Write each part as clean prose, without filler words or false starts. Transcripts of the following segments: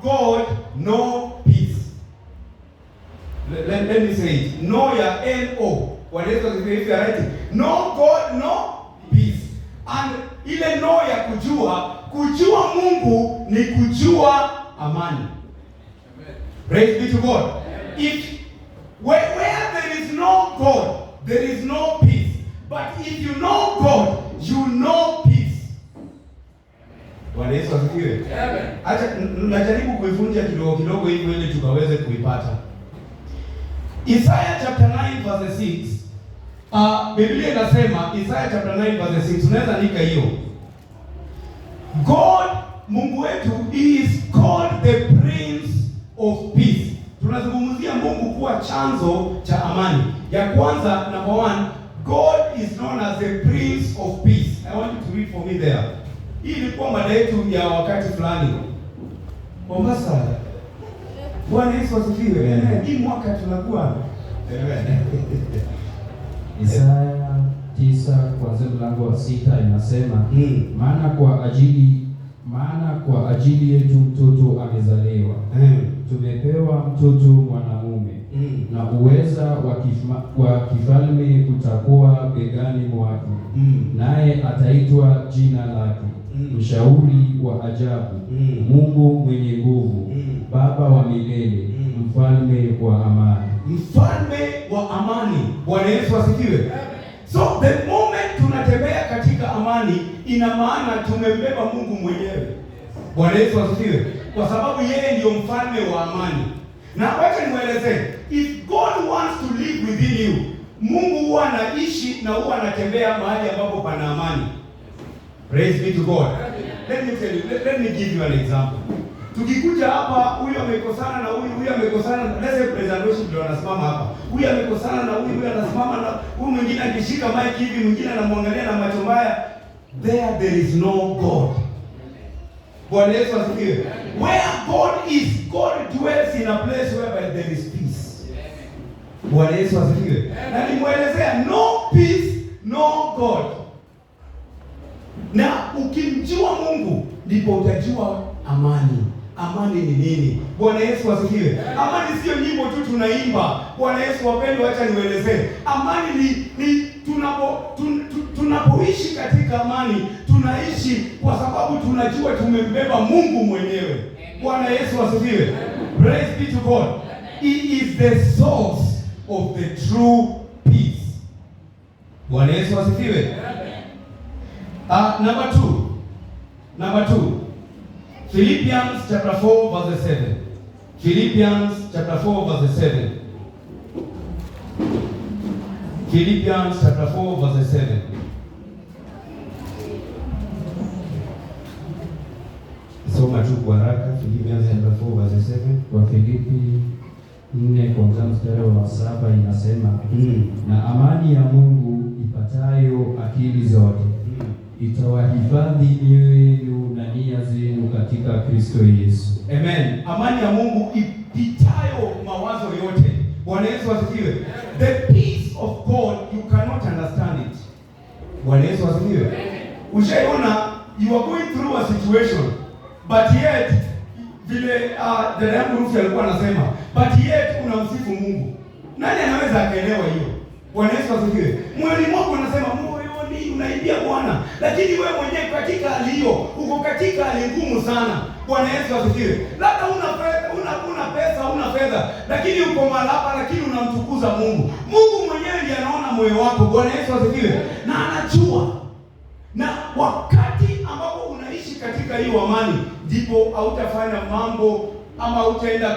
God, no peace. Let me say it. No ya N-O. What is it if you are writing? No God, no peace. And ile no ya kujua Mungu ni kujua amani. Amen. Praise be to God. Amen. If where there is no God, there is no peace. But if you know God, you know peace. Bwana Yesu asifiwe. Amen. Acha najaribu kuivunja kidogo hivi ili tukaweze kuipata. Isaiah chapter 9 verse 6. Biblia inasema Isaiah chapter 9 verse 6. Unaweza andika hiyo. God, Mungu wetu is called the Prince of Peace. Tunazungumzia Mungu kuwa chanzo cha amani. Ya kwanza, number 1, God is known as the Prince of Peace. I want you to read for me there. Hii ilikuwa mada yetu ya wakati fulani. Mombasa. Bwana Yesu asifiwe. Hii mwaka tunakuwa Isaya 9 kuanzia mlango wa 6 inasema, maana kwa ajili yetu mtoto amezaliwa, tumepewa mtoto mwanamume, na uweza wa kifalme utakuwa begani mwake, naye ataitwa jina lake Mshauri wa ajabu, Mungu mwenye nguvu, Baba wa milele, Mfalme wa amani. Mfalme wa amani. Bwana Yesu asifiwe. So the moment tunatembea katika amani, ina maana tumembeba Mungu mwenyewe. Bwana Yesu asifiwe. Kwa sababu yeye ndio mfalme wa amani. Na wacha niwaelezee, if God wants to live within you, Mungu huwa anaishi na huwa anatembea mahali ambapo pana amani. Praise be to God. Let me tell you, let me give you an example. Tukikuja hapa, huyu amekosana na huyu amekosana, let's say President Worship ndio anasimama hapa. Huyu amekosana na huyu anasimama na huyu mwingine akishika mic hivi, mwingine anamwangalia na macho mbaya. There is no God. Bwana Yesu asifiwe. Where God is, God dwells in a place whereby there is peace. Bwana Yesu asifiwe. Na nimuelezea, no peace, no God. Na ukimjua Mungu ndipo utajua amani. Amani ni nini? Bwana Yesu asifiwe. Amani sio nyimbo tu tunaimba. Bwana Yesu wapendwa, acha niwaelezee. Amani ni tunapoishi katika amani, tunaishi kwa sababu tunajua tumembeba Mungu mwenyewe. Bwana Yesu asifiwe. Praise be to God. He is the source of the true peace. Bwana Yesu asifiwe. Number 2. Philippians chapter 4 verse 7. Philippians chapter 4 verse 7. Philippians chapter 4 verse 7. Soma tu kwa haraka. Philippians chapter 4 verse 7. Kwa Filipi 4 kuanzia mstari wa 7 inasema, na amani ya Mungu ipatayo akili zote itawahifadhi mioyo yenu na nia zenu katika Kristo Yesu. Amen. Amani ya Mungu ipitayo mawazo yote. Bwana Yesu asifiwe. The peace of God, you cannot understand it. Bwana Yesu asifiwe. Ushaiona, you are going through a situation, but yet vile dada yangu Rufi alikuwa anasema, but yet unamsifu Mungu. Nani anaweza akaelewa hiyo? Bwana Yesu asifiwe. Moyoni mwako unasema unaimbia Bwana, lakini wewe mwenyewe katika hali hiyo uko katika hali ngumu sana. Bwana Yesu asifiwe. Labda una pesa, una fedha, lakini uko malapa, lakini unamtukuza Mungu. Mungu mwenyewe ndiye anaona moyo wako. Bwana Yesu asifiwe. Na anajua. Na wakati ambapo unaishi katika hiyo amani, ndipo hautafanya mambo ama hautaenda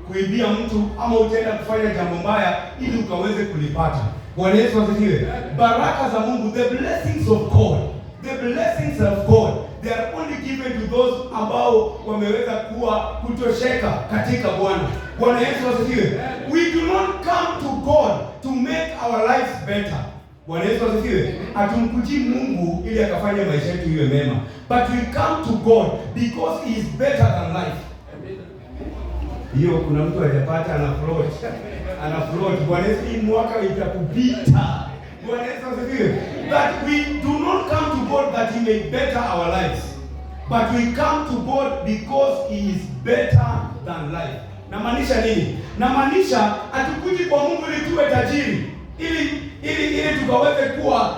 kuibia mtu ama utaenda kufanya jambo mbaya ili ukaweze kulipata. Bwana Yesu asifiwe. Baraka za Mungu, the blessings of God, they are only given to those ambao wameweza kutosheka katika Bwana. Bwana Yesu asifiwe. We do not come to God to make our lives better. Bwana Yesu asifiwe. Hatumkuji Mungu ili akafanye maisha yetu iwe mema, but we come to God because he is better than life. Hiyo kuna mtu hajapata ana float. Bwana Yesu, hii mwaka itakupita. Bwana Yesu asifiwe. But we do not come to God that he may better our lives. but we come to God because he is better than life. Namaanisha nini? Namaanisha hatukuji kwa Mungu ili tuwe tajiri, ili tukaweze kuwa,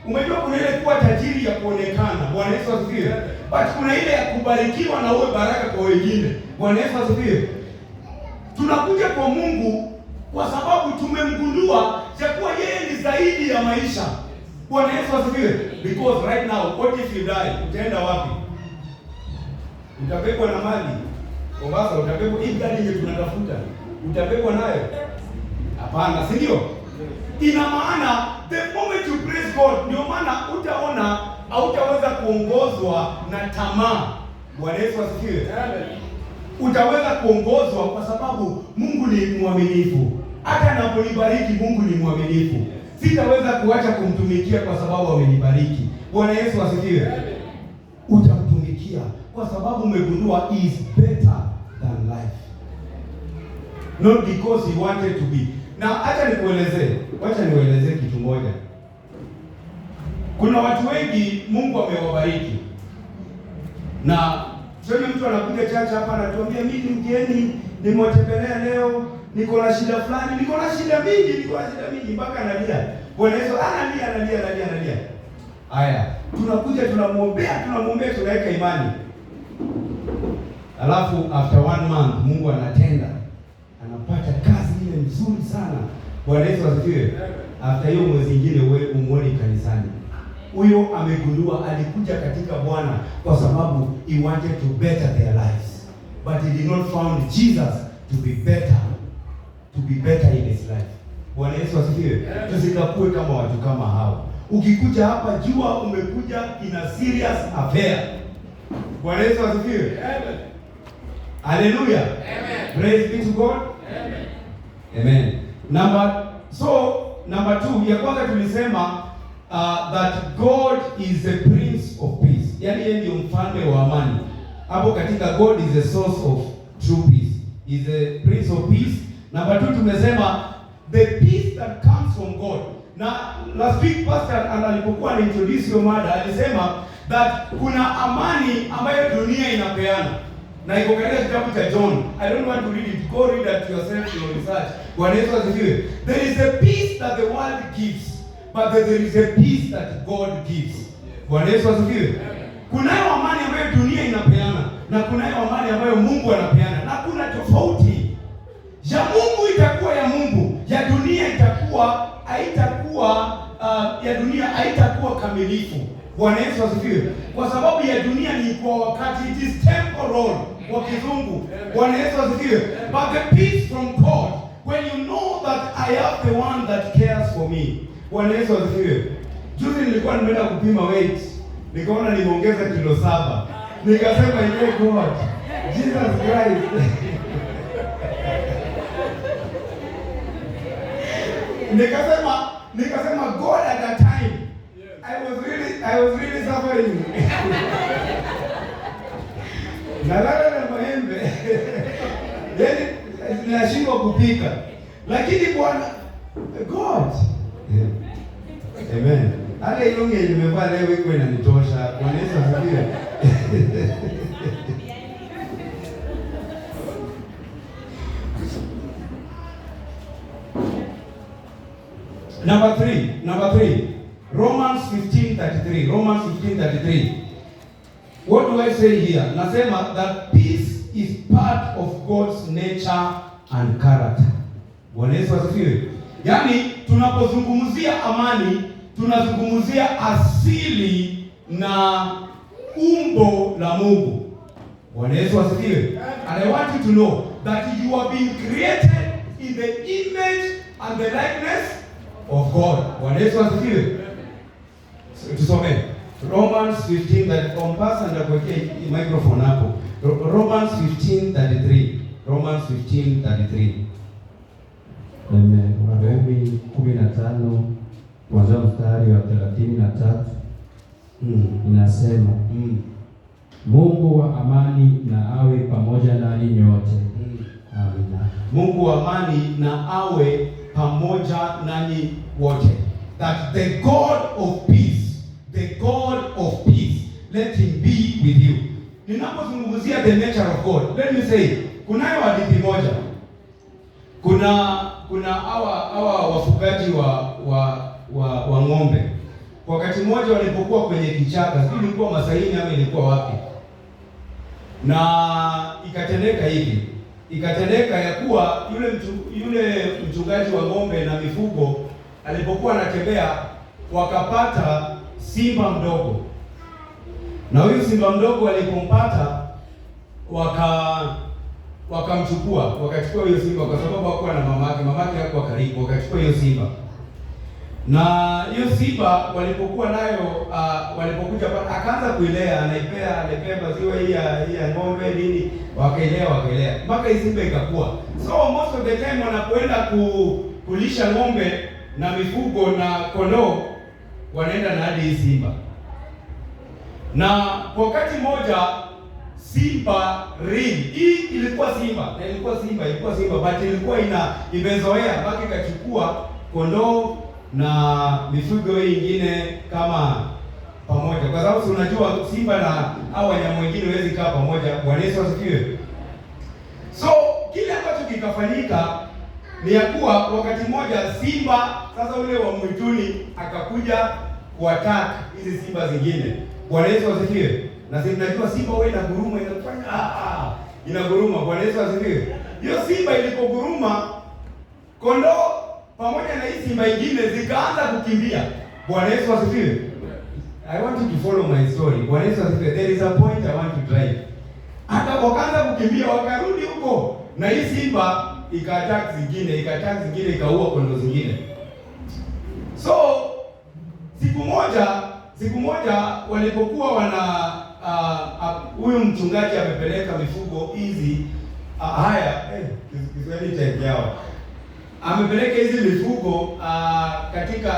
umejua kuna ile kuwa tajiri ya kuonekana. Bwana Yesu asifiwe. But kuna ile ya kubarikiwa na uwe baraka kwa wengine. Bwana Yesu asifiwe. Tunakuja kwa Mungu kwa sababu tumemgundua ya kuwa yeye ni zaidi ya maisha. Bwana Yesu asifiwe. Because right now, what if you die? Utaenda wapi? Utabebwa na mali. Mombasa utabebwa, hii gari yenye tunatafuta utabebwa nayo? Hapana, si ndio? Ina maana the moment you praise God, ndio maana utaona hautaweza kuongozwa na tamaa. Bwana Yesu asifiwe. Utaweza kuongozwa kwa sababu Mungu ni mwaminifu. Hata anaponibariki Mungu ni mwaminifu. Sitaweza kuacha kumtumikia kwa sababu amenibariki. Bwana Yesu asifiwe. Utamtumikia kwa sababu umegundua he is better than life. Not because he wanted to be. Na acha niwaelezee kitu moja. Kuna watu wengi Mungu amewabariki. Na sio mtu anakuja chacha hapa anatuambia mimi mgeni nimewatembelea leo, niko na shida fulani, niko na shida mingi mpaka analia. Bwana Yesu analia. Haya, tunakuja tunamwombea, tunaweka imani. Alafu after 1 month Mungu anatenda. Anapata kazi ile nzuri sana. Bwana Yesu asifiwe. After hiyo mwezi mwingine wewe umuone kanisani. Huyo amegundua alikuja katika Bwana kwa sababu he wanted to better their lives. But he did not found Jesus to be better in his life. Bwana Yesu asifiwe. Tusikakue kama watu kama hao. Ukikuja hapa jua umekuja in a serious affair. Bwana Yesu asifiwe. Amen. Hallelujah. Amen. Praise be to God. Amen. Amen. Number 2, ya kwanza tulisema that God is the Prince of Peace. Yaani yeye ndio mfalme wa amani. Hapo katika God is the source of true peace. He is the Prince of Peace. Number 2 tumesema the peace that comes from God. Na last week pastor alipokuwa anaintroduce hiyo mada alisema that kuna amani ambayo dunia inapeana. Na iko katika kitabu cha John. I don't want to read it. Go read that yourself in your research. Bwana Yesu asifiwe. There is a peace that the world gives, but there is a peace that God gives. Bwana Yesu asifiwe. Kunayo amani ambayo dunia inapeana na kunayo amani ambayo Mungu anapeana. Na kuna tofauti. Ya Mungu itakuwa ya Mungu, ya dunia haitakuwa kamilifu. Bwana Yesu asifiwe. Kwa sababu ya dunia ni kwa wakati, it is temporal kwa kizungu. Bwana Yesu asifiwe. But the peace from God, when you know that I have the one that cares for me. Bwana Yesu asifiwe. Juzi nilikuwa nimeenda kupima weight. Nikaona nimeongeza kilo 7. Nikasema yeye God, Jesus Christ. Nikasema God at that time I was really suffering. Nalala na maembe. Yaani ninashindwa kupika. Lakini Bwana God. Amen. Hata ile unge nimevaa leo iko inanitosha. Bwana Yesu asifiwe. Number 3. Romans 15:33. What do I say here? Nasema that peace is part of God's nature and character. Bwana Yesu asifiwe. Yaani tunapozungumzia amani, tunazungumzia asili na umbo la Mungu. Bwana Yesu asifiwe. And I want you to know that you have been created in the image and the likeness of God. Bwana Yesu asifiwe. Tusome Romans 15 that compass and kuwekea microphone hapo. Romans 15:33. Romans 15:33. Amen. Warumi 15 kuanzia mstari wa 33. Inasema Mungu wa amani na awe pamoja nanyi nyote. Amina. Mungu wa amani na awe pamoja nanyi wote. That the God of peace, let him be with you. ninapozungumzia the nature of God, let me say, kunayo hadithi moja. Kuna hawa wafugaji wa ng'ombe. Wakati mmoja walipokuwa kwenye kichaka, sijui ilikuwa Masaini ama ilikuwa wapi. Na ikatendeka ya kuwa yule mchungaji wa ng'ombe na mifugo alipokuwa anatembea, wakapata simba mdogo. Na huyu simba mdogo alipompata, wakachukua hiyo simba, kwa sababu hakuwa na mamake hakuwa karibu. Wakachukua hiyo simba, na hiyo simba walipokuwa nayo walipokuja akaanza kuilea, anaipea maziwa hii ya ng'ombe nini, wakailea mpaka hii simba ikakua. So most of the time wanapoenda kulisha ng'ombe na mifugo na kondoo, wanaenda na hadi hii simba. Na kwa wakati mmoja simba hii ilikuwa simba but ilikuwa imezoea mpaka ikachukua kondoo na mifugo hii ingine kama pamoja, kwa sababu unajua simba na hao wanyama wengine hawezi kaa pamoja. Bwana Yesu asifiwe. So kile ambacho kikafanyika ni ya kuwa wakati mmoja simba sasa ule wa mwituni akakuja kuattack hizi simba zingine. Bwana Yesu asifiwe. Na sisi tunajua simba wewe inaguruma, inafanya inaguruma. Bwana Yesu asifiwe. Hiyo simba ilipoguruma, kondoo pamoja na hii simba ingine zikaanza kukimbia. Bwana Yesu asifiwe. I want you to follow my story. Bwana Yesu asifiwe. There is a point I want to drive. Hata wakaanza kukimbia, wakarudi huko, na hii simba ikaattack zingine, ikaua kondoo zingine. So siku moja walipokuwa huyu mchungaji amepeleka mifugo hizi Kiswahili type yao, amepeleka hizi mifugo katika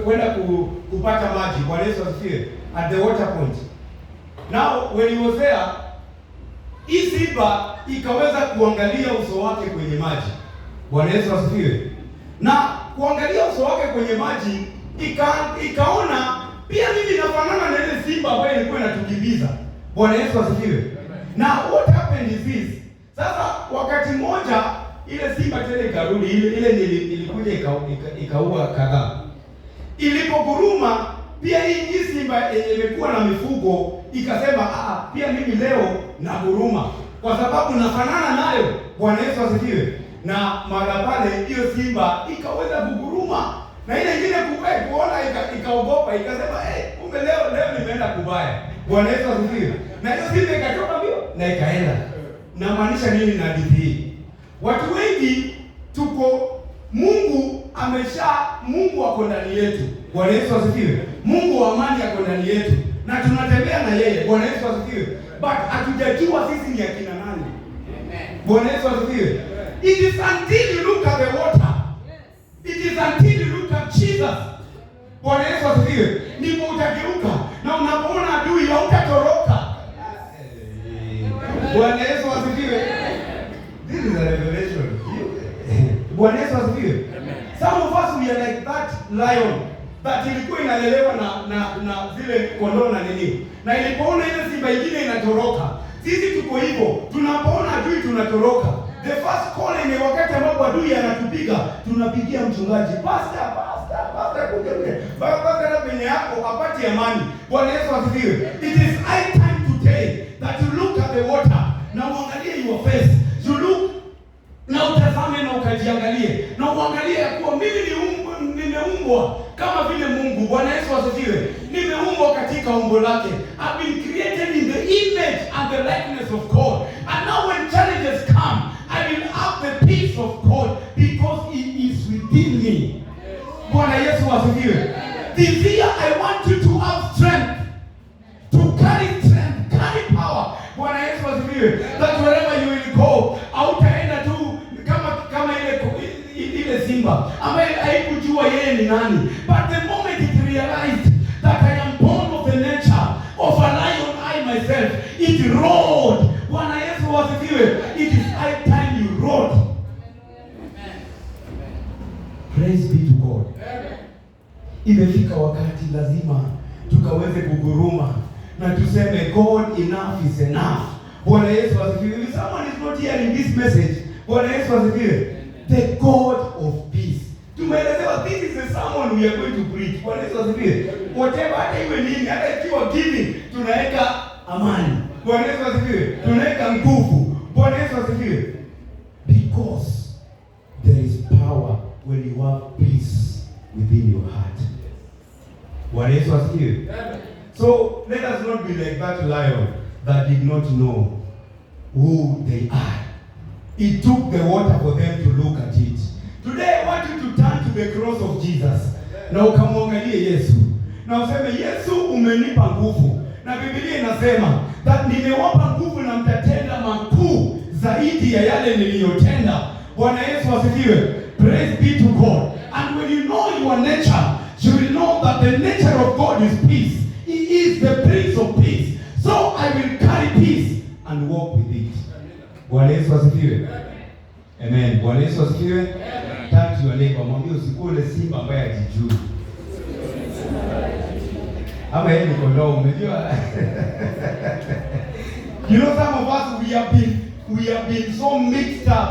kwenda kupata maji. Bwana Yesu asifiwe. At the water point. Now when he was there, hii simba ikaweza kuangalia uso wake kwenye maji. Bwana Yesu asifiwe. Na kuangalia uso wake kwenye maji, ikaona pia mimi nafanana na ile simba ambayo ilikuwa inatukimbiza. Bwana Yesu asifiwe. Na what happened is this. Sasa wakati mmoja ile simba tena ikarudi, ile ilikuja ikaua kadhaa. Ilipoguruma pia hii simba imekuwa na mifugo ikasema pia mimi leo naguruma kwa sababu nafanana nayo. Bwana Yesu asifiwe. Na mara pale hiyo simba ikaweza kuguruma, na ile nyingine kuona ikaogopa, ikasema kumbe leo nimeenda kubaya. Bwana Yesu asifiwe. Na hiyo simba ikatoka mbio na ikaenda. Na maanisha nini na hadithi hii? Watu wengi Mungu wako ndani yetu. Bwana Yesu asifiwe. Mungu wa amani yako ndani yetu na tunatembea na yeye. Bwana Yesu asifiwe. But hatujajua sisi ni akina nani. Amen. Bwana Yesu asifiwe. It is until you look at the water. It is until you look at Jesus. Bwana Yesu asifiwe. Ndipo utageuka na unapoona adui hautatoroka. Bwana Yesu asifiwe. This is a revelation. Bwana Yesu asifiwe. Some of us we are like that lion that ilikuwa inalelewa na zile kondoo na nini. Na ilipoona ile simba ingine inatoroka, sisi tuko hivyo. Tunapoona adui tunatoroka. The first call ni wakati ambapo adui anatupiga, tunapigia mchungaji, pastor kuja. Pastor na penye yako apati amani. Bwana Yesu asifiwe. It is high time today that you look at the water. Na uangalie your face. You look na utazame na ukajiangalie. Na uangalie ya kuwa mimi nimeumbwa kama vile Mungu. Bwana Yesu asifiwe. Nimeumbwa katika umbo lake. I've been created in the image and the likeness of God. And now when challenges come, I will have the peace of God because He is within me. Bwana Yesu asifiwe. This year I want you to have strength. To carry strength, carry power. Bwana Yesu asifiwe. That wherever you will go, hautaenda tu kama ile simba ambaye haikujua yeye ni nani. But the moment it realized that I am born of the nature of a lion, I myself, it roared. Bwana Yesu asifiwe. It is high time you roared. Praise be to God. Imefika wakati lazima tukaweze kuguruma na tuseme God enough is enough. Bwana Yesu asifiwe. If someone is not hearing this message, Bwana Yesu asifiwe. The God of peace. Tumeelezewa, this is the sermon we are going to preach. Bwana Yesu asifiwe. Whatever, hata iwe nini, hata ikiwa giving, tunaweka amani. Bwana Yesu asifiwe. Tunaweka nguvu. Bwana Yesu asifiwe. Because there is power when you have peace within your heart. Bwana Yesu asifiwe. So let us not be like that lion that did not know who they are. It took the water for them to look at it. Today I want you to turn to the cross of Jesus. Na ukamwangalie Yesu. Na useme, Yesu umenipa nguvu. Na Biblia inasema that nimewapa nguvu na mtatenda makuu zaidi ya yale niliyotenda. Bwana Yesu asifiwe. Praise be to God. And when you know your nature, you will know that the nature of God is peace. He is the Prince of Peace. So I will carry peace and walk with it. Bwana Yesu asifiwe. Amen. Bwana Yesu asifiwe. Tatu ya leo mwambie usikule simba ambaye hajijui. Ama yeye ni kondoo, umejua? You know, some of us we have been so mixed up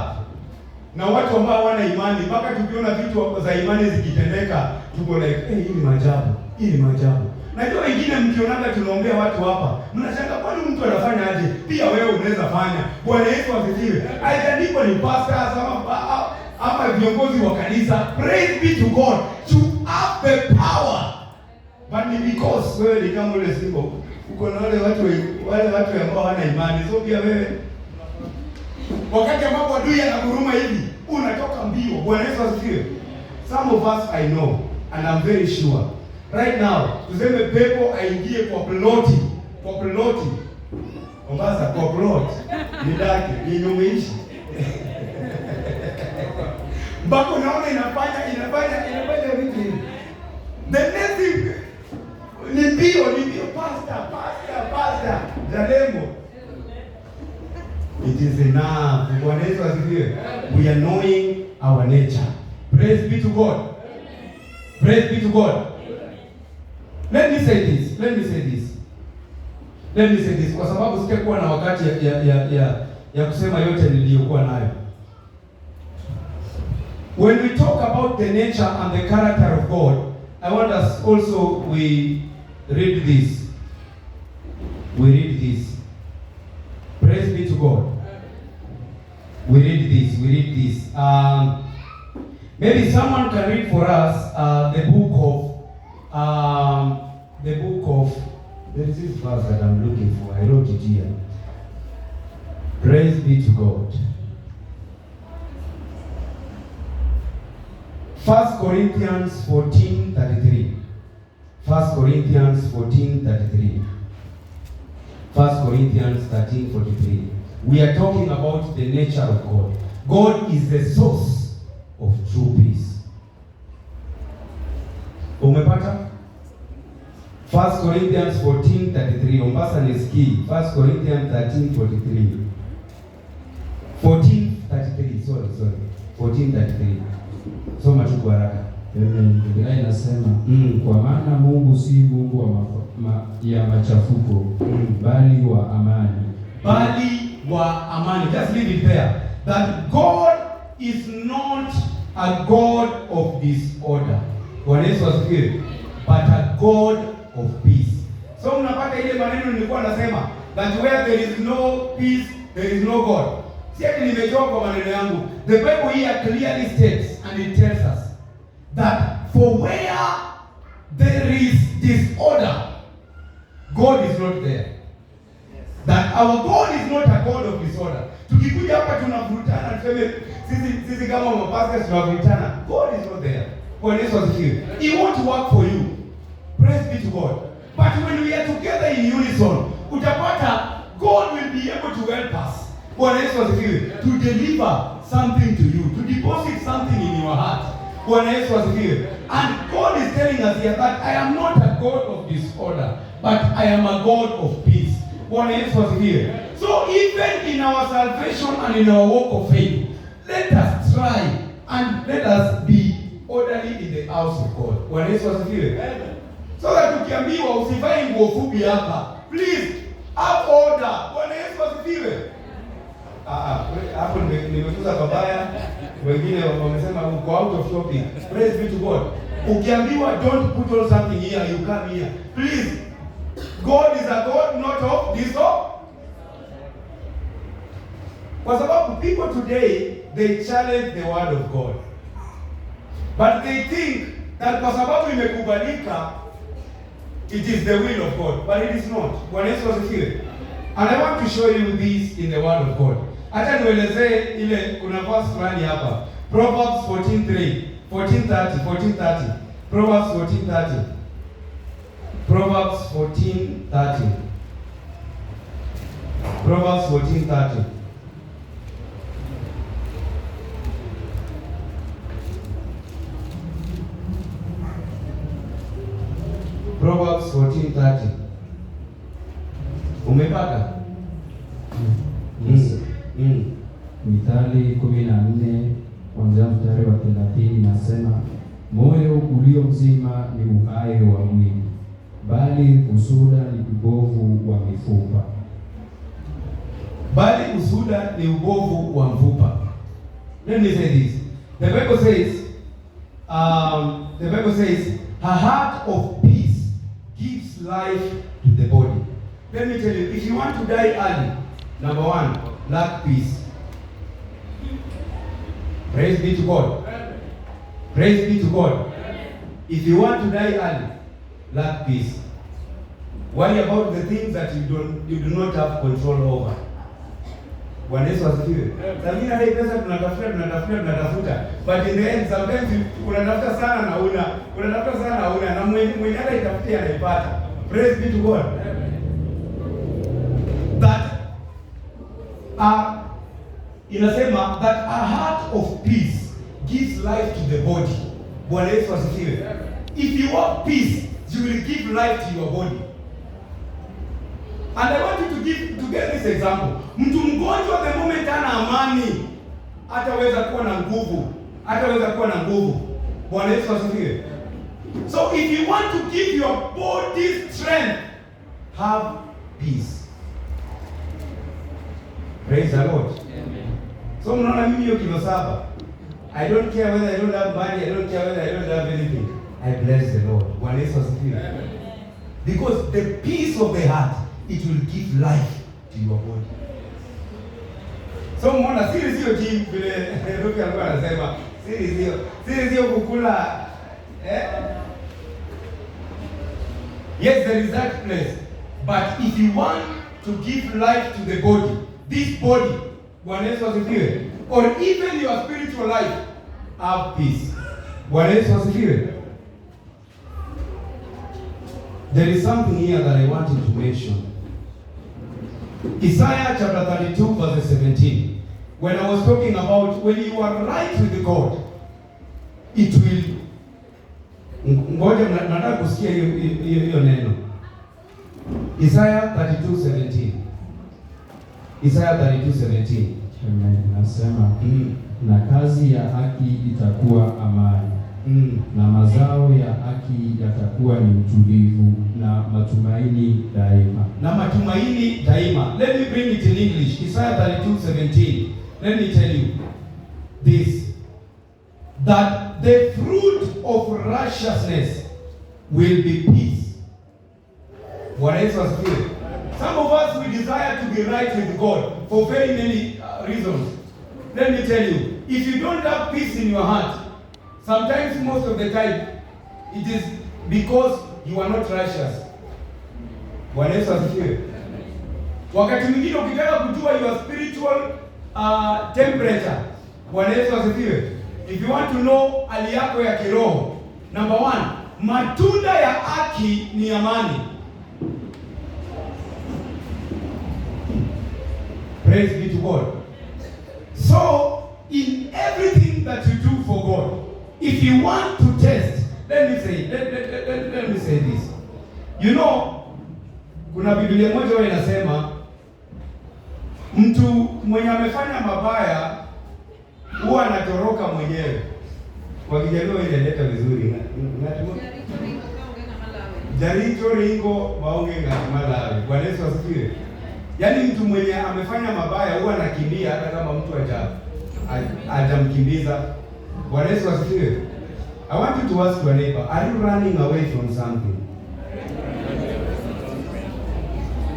na watu ambao wana imani, mpaka tukiona vitu za imani zikitendeka tuko like, hii ni maajabu. Hii ni maajabu. Najua wengine mkionaga tunaombea watu hapa, mnashangaa kwani mtu anafanya aje? Pia wewe unaweza fanya. Bwana Yesu asifiwe. Haijalishi ni pastors ama viongozi wa kanisa. Praise be to God. To have the power. But because wewe ni kama ule simba, uko na wale watu ambao hawana imani. So pia wewe wakati ambapo adui anaguruma hivi, unatoka mbio. Bwana Yesu asifiwe. Some of us I know and I'm very sure. Right now, tuseme pepo aingie kwa ploti. Mombasa kwa plot. Ni daki, ni nyumeishi. Mbako naona inafanya vitu hivi. The next thing ni bio pastor. Zalemo. It is enough. Bwana Yesu asifiwe. We are knowing our nature. Praise be to God. Praise be to God. Let me say this kwa sababu sitakuwa na wakati ya kusema yote niliyokuwa nayo. When we talk about the nature and the character of God, I want us also we read this. Praise be to God. We read this. Maybe someone can read for us the book of there is this verse that I'm looking for. I wrote it here. Praise be to God. 1 Corinthians 14:33. 1 Corinthians 14:33. 1 Corinthians 13:43. We are talking about the nature of God. God is the source of true peace. Umepata? 1 Corinthians 14:33. Mombasa nisikii. 1 Corinthians 13:43. 14:33. Sorry. 14:33. Soma tu kwa haraka. Biblia inasema kwa maana Mungu si Mungu ya machafuko, bali wa amani. Just leave it there. That God is not a God of disorder. Bwana Yesu asifiwe. But a God of peace. So mnapata ile maneno nilikuwa nasema that where there is no peace, there is no God. Siati nimetoka kwa maneno yangu. The Bible here clearly states and it tells us that for where there is disorder, God is not there. That our God is not a God of disorder. Tukikuja hapa tunavurutana, tuseme sisi kama mapastors tunavurutana. God is not there. Bwana Yesu asifiwe. He won't work for you. Praise be to God. But when we are together in unison, utapata God will be able to help us. Bwana Yesu asifiwe. To deliver something to you, to deposit something in your heart. Bwana Yesu asifiwe. And God is telling us here that I am not a God of disorder, but I am a God of peace. Bwana Yesu asifiwe. So even in our salvation and in our walk of faith, let us try and let us be orderly in the house of God. Bwana Yesu asifiwe. So that ukiambiwa usivae nguo fupi hapa, please Have order. Bwana Yesu asifiwe. Hapo nimekuza babaya. Wengine wamesema uko out of topic. Praise be to God. Ukiambiwa don't put on something here, you come here. Please. God is a God not of disorder. Kwa sababu people today, they challenge the word of God. But they think that kwa sababu imekubalika, it is the will of God. But it is not. Bwana Yesu asifiwe. And I want to show you this in the word of God. Acha nielezee ile kuna verse fulani hapa. Proverbs 14:3, 14:30. Proverbs 14:30. Proverbs 14:30. Proverbs 14:30. Proverbs 14:30. Umepata? Mithali 14 kuanzia mstari wa 30 nasema, moyo ulio mzima ni uhai wa mwili, bali usuda ni ubovu wa mifupa. Bali usuda ni ubovu wa mfupa. Let me say this. The Bible says, a heart of peace gives life to the body. Let me tell you, if you want to die early, number one, lack peace. Praise be to God. Praise be to God. If you want to die early, lack peace. Worry about the things that you do not have control over. Bwana Yesu asifiwe. Lakini hii pesa tunatafuta. But in the end, sometimes unatafuta sana na una na mwenye hata itafutia anaipata. Praise be to God. That inasema that a heart of peace gives life to the body. Bwana Yesu asifiwe. If you want peace, you will give life to your body. And I want you to get this example. Mtu mgonjwa the moment ana amani, hataweza kuwa na nguvu. Bwana Yesu asifiwe. So if you want to give your body strength, have peace. Praise the Lord. Amen. So mnaona mimi hiyo kilo 7. I don't care whether I don't have money, I don't care whether I don't have anything. I bless the Lord. Bwana Yesu asifiwe. Amen. Because the peace of the heart, it will give life to your body. So mwana siri sio gym vile Ruki alikuwa anasema, siri sio kukula Yes, there is that place. But if you want to give life to the body, this body, Bwana Yesu asifiwe, or even your spiritual life, have peace. Bwana Yesu asifiwe. There is something here that I wanted to mention. Isaiah chapter 32 verse 17. When I was talking about when you are right with God, it will. Ngoja nataka kusikia hiyo neno. Isaiah 32:17. Isaiah 32:17. Nasema na kazi ya haki itakuwa amani. Na mazao ya haki yatakuwa ni utulivu na matumaini daima. Let me bring it in English. Isaiah 32:17. Let me tell you this, that the fruit of righteousness will be peace. Bwana Yesu asifiwe. Some of us, we desire to be right with God for very many reasons. Let me tell you, if you don't have peace in your heart, sometimes, most of the time, it is because you are not righteous. Bwana Yesu asifiwe. Wakati mwingine ukitaka kujua your spiritual temperature, Bwana Yesu asifiwe. If you want to know hali yako ya kiroho, number 1, matunda ya haki ni amani. Praise be to God. So, in everything that you do for God, if you want to test, let me say this. You know, kuna Biblia moja wao inasema mtu mwenye amefanya mabaya huwa anatoroka mwenyewe. Kwa Kijaluo ile leta vizuri Jaricho ringo maonge ngatimalawe. Bwana Yesu asifiwe. Yaani mtu mwenye amefanya mabaya huwa anakimbia hata kama mtu hajamkimbiza. Bwana Yesu asifiwe. I want you to ask your neighbor, are you running away from something?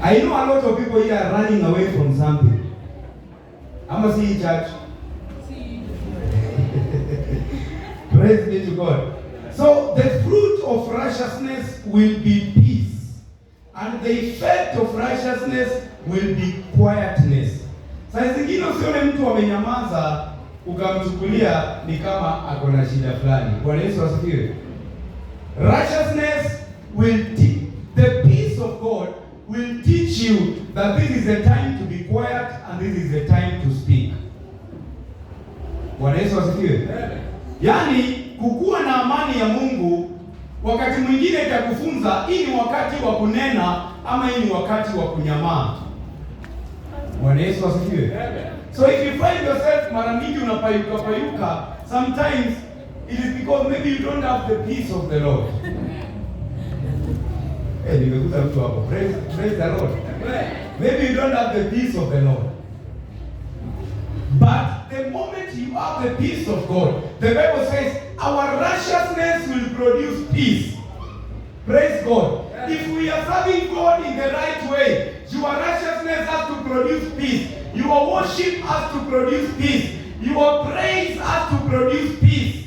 I know a lot of people here are running away from something. Ama see church. Praise be to God. So the fruit of righteousness will be peace, and the effect of righteousness will be quietness. Sasa zingine usione mtu amenyamaza ukamchukulia ni kama ako na shida fulani. Bwana Yesu asifiwe. Righteousness will the peace of God will teach you that this is the time to be quiet and this is the time to speak. Bwana Yesu asifiwe. Yaani kukuwa na amani ya Mungu wakati mwingine itakufunza hii ni wakati wa kunena ama hii ni wakati wa kunyamaa. Bwana Yesu asifiwe. So if you find yourself mara mingi unapayuka, sometimes it is because maybe you don't have the peace of the Lord. Nimekuta mtu hapo. Praise the Lord. Maybe you don't have the peace of the Lord. But the moment you have the peace of God, the Bible says our righteousness will produce peace. Praise God. If we are serving God in the right way, your righteousness has to produce peace. Your worship has to produce peace. Your praise has to produce peace.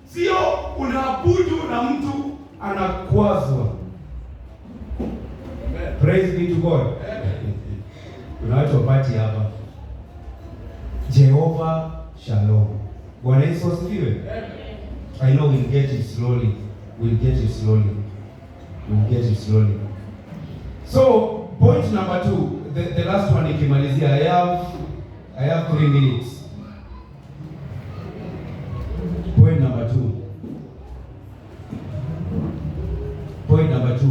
Sio unaabudu na mtu anakwazwa. Praise be to God. Kuna watu wapati hapa. Jehovah Shalom. Bwana Yesu asifiwe. I know we'll get it slowly. We'll get it slowly. We'll get it slowly. So, point number 2, the last one nikimalizia. I have 3 minutes. Point number 2. Point number 2.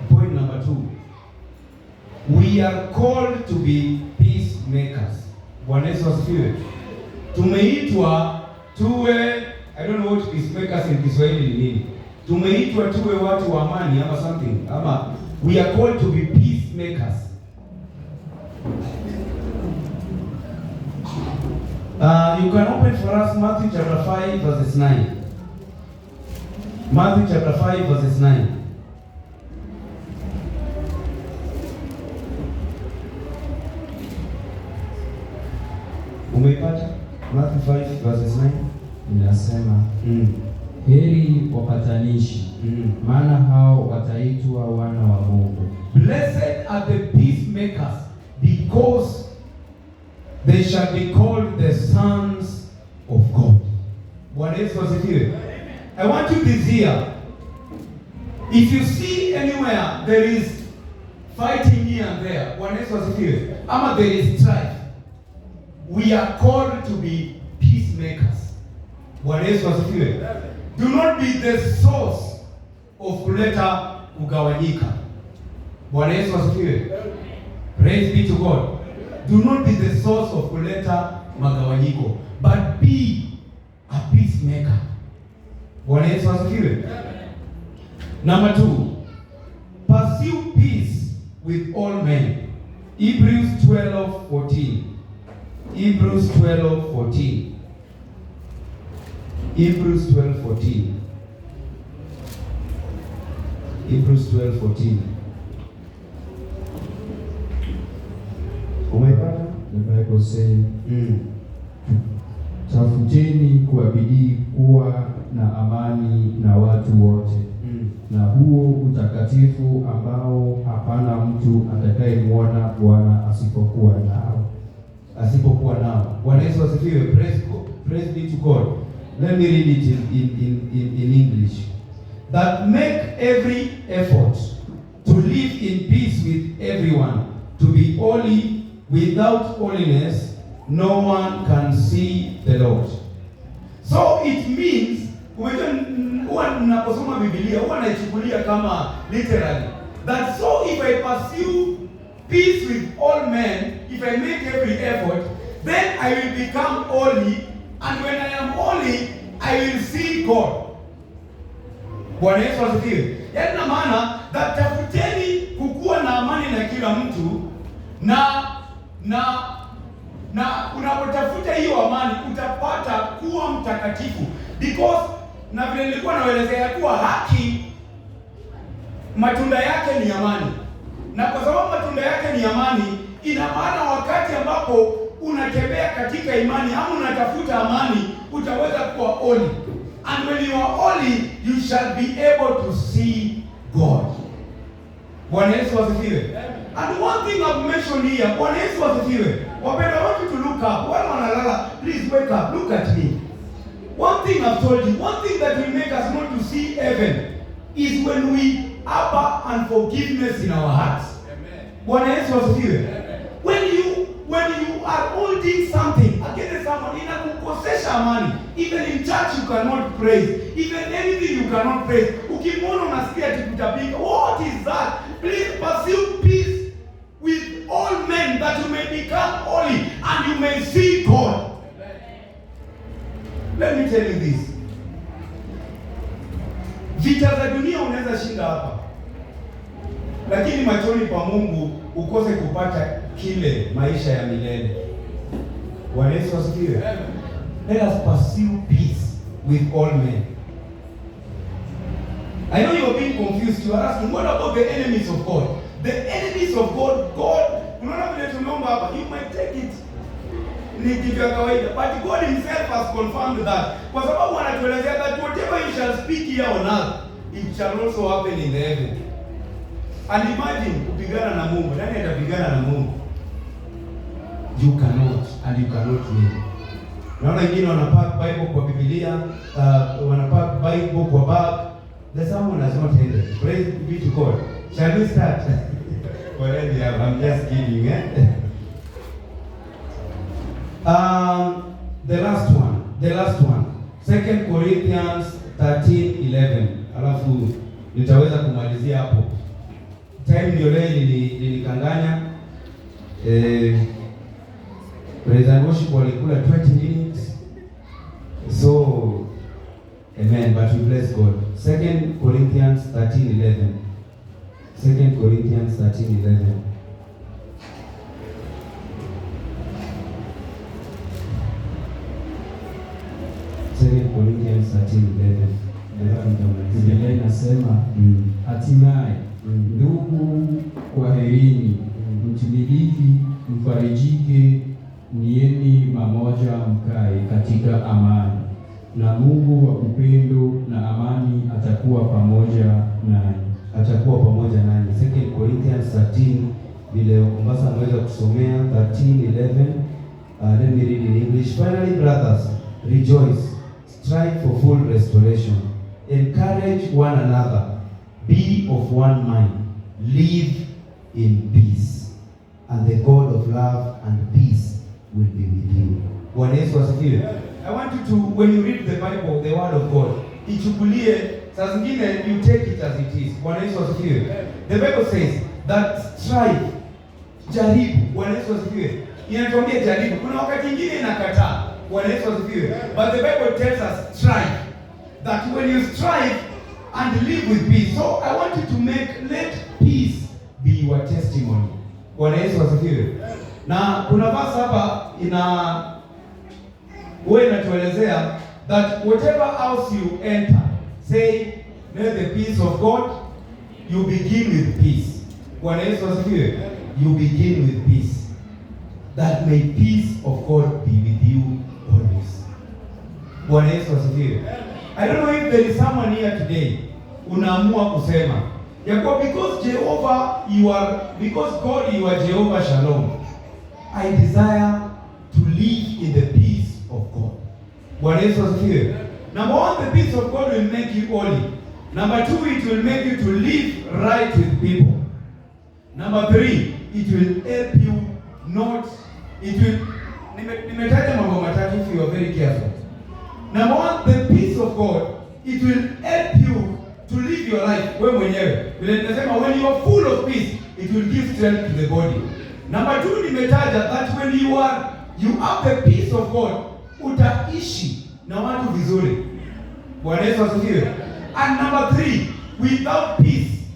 Point number 2. We are called to be peacemakers. Bwana Yesu asifiwe. Tumeitwa tuwe, I don't know what peacemakers in Kiswahili ni nini. Tumeitwa tuwe watu wa amani ama something. Ama we are called to be peacemakers. You can open for us Matthew chapter 5 verses 9. Matthew chapter 5 verses 9. Umeipata? Matthew 5 verses 9 inasema heri wapatanishi, maana hao wataitwa wana wa Mungu. Blessed are the peacemakers, because they shall be called the sons of God. Bwana Yesu asifiwe. I want you this year, if you see anywhere there is fighting here and there, Bwana Yesu asifiwe, ama there is strife, we are called to be peacemakers. Bwana Yesu asifiwe. Do not be the source of kuleta kugawanyika. Bwana Yesu asifiwe. Praise be to God. Do not be the source of kuleta magawanyiko, but be a peacemaker. Bwana Yesu asifiwe. Number 2, pursue peace with all men. Hebrews 12:14. Hebrews 12:14. Hebrews 12:14. Hebrews 12:14. Umeipata? The Bible says, tafuteni kwa bidii kuwa na amani na watu wote, na huo utakatifu ambao hapana mtu atakayemwona Bwana asipokuwa nao. Bwana Yesu asifiwe. Praise be to God. Let me read it in English. That make every effort to live in peace with everyone, to be holy. Without holiness, no one can see the Lord. So it means, huwa ninaposoma Biblia huwa naichukulia kama literally, that so if I pursue peace with all men, if I make every effort, then I will become holy, and when I am holy, I will see God. Bwana Yesu asifiwe. Yaani na maana tafuteni kukuwa na amani na kila mtu, na unapotafuta hiyo amani utapata kuwa mtakatifu, because na vile nilikuwa naelezea kuwa haki matunda yake ni amani, na kwa sababu matunda yake ni amani, ina maana wakati ambapo unatembea katika imani ama unatafuta amani, utaweza kuwa holy, and when you are holy you shall be able to see God. Bwana Yesu asifiwe. And one thing I've mentioned here, Bwana Yesu asifiwe. Wapenda, I want you to look up. Wale wanalala, please wake up, look at me. One thing I've told you, one thing that will make us not to see heaven is when we harbor unforgiveness in our hearts. Bwana Yesu asifiwe. When you are holding something against someone, inakukosesha amani. Even in church you cannot praise. Even anything you cannot praise. Ukimwona unasikia tikutapika. What is that? Please pursue peace with all men, that you may become holy and you may see God. Let me tell you this. Vita za dunia unaweza shinda hapa, lakini machoni pa Mungu ukose kupata kile maisha ya milele. Bwana Yesu asifiwe. Let us pursue peace with all men. I know you are being confused. You are asking, what about the enemies of God? The enemies of God, unaona vile tumeomba hapa, you might take it ni kitu ya kawaida, but God himself has confirmed that, kwa sababu anatuelezea that whatever you shall speak here on earth, it shall also happen in the heaven. And imagine kupigana na Mungu. Nani atapigana na Mungu? You cannot, and you cannot win. Naona wengine wanapack Bible kwa Biblia, wanapack Bible kwa bag. The sermon has not ended. Praise be to God. Shall we start? Well, I'm just kidding, eh? The last one. 2 Corinthians 13:11. Alafu nitaweza kumalizia hapo. Time ndio leo nilikanganya. Praise and worship walikula 20 minutes. So amen, but we bless God. 2 Corinthians 13:11. 2 Corinthians 13:11. Corinthians 13:11. Biblia inasema hatimaye ndugu, kwaherini, mtimilifu, mfarijike, nieni mamoja, mkae katika amani, na Mungu wa upendo na amani atakuwa pamoja nanyi. Atakuwa pamoja nanyi. 2 Corinthians 13, vile Mombasa anaweza kusomea 13:11. Let me read in English. Finally, brothers, rejoice, strive for full restoration, encourage one another, be of one mind, live in peace, and the God of love and peace will be with you. Bwana Yesu asifiwe. I want you to, when you read the Bible, the word of God, ichukulie, saa zingine you take it as it is. Bwana Yesu asifiwe. The Bible says that strive, jaribu. Bwana Yesu asifiwe. Inatuambia jaribu. Kuna wakati mwingine inakataa. Bwana Yesu asifiwe. But the Bible tells us strive. That when you strive and live with peace. So I want you to let peace be your testimony. Bwana Yesu asifiwe. Na kuna verse hapa inatuelezea that whatever house you enter, say, may the peace of God, you begin with peace. Bwana Yesu asifiwe. You begin with peace. That may peace of God be with you always. Bwana Yesu asifiwe. I don't know if there is someone here today unaamua kusema ya kwa because God you are Jehovah Shalom, I desire to live in the peace of God. Bwana Yesu asifiwe. Number one, the peace of God will make you holy. Number two, it will make you to live right with people. Number three, it will help you nimetaja mambo matatu, if you are very careful. Number one, the peace of God, it will help you to live your life wewe mwenyewe. Vile nimesema, when you are full of peace, it will give strength to the body. Number two, nimetaja that when you have the peace of God, utaishi na watu vizuri. Bwana Yesu asifiwe. And number 3, without peace,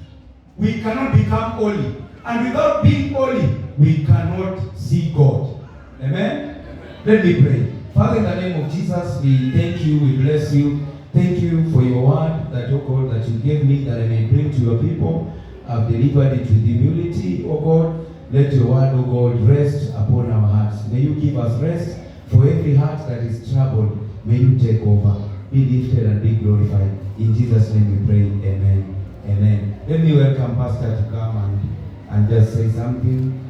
we cannot become holy. And without being holy, we cannot see God. Amen? Let me pray. Father, in the name of Jesus, we thank you, we bless you. Thank you for your word that, oh God, that you gave me that I may bring to your people. I've delivered it with humility, oh God. Let your word, oh God, rest upon our hearts. May you give us rest for every heart that is troubled. May you take over. Be lifted and be glorified. In Jesus' name we pray. Amen. Amen. Let me welcome Pastor to come and just say something.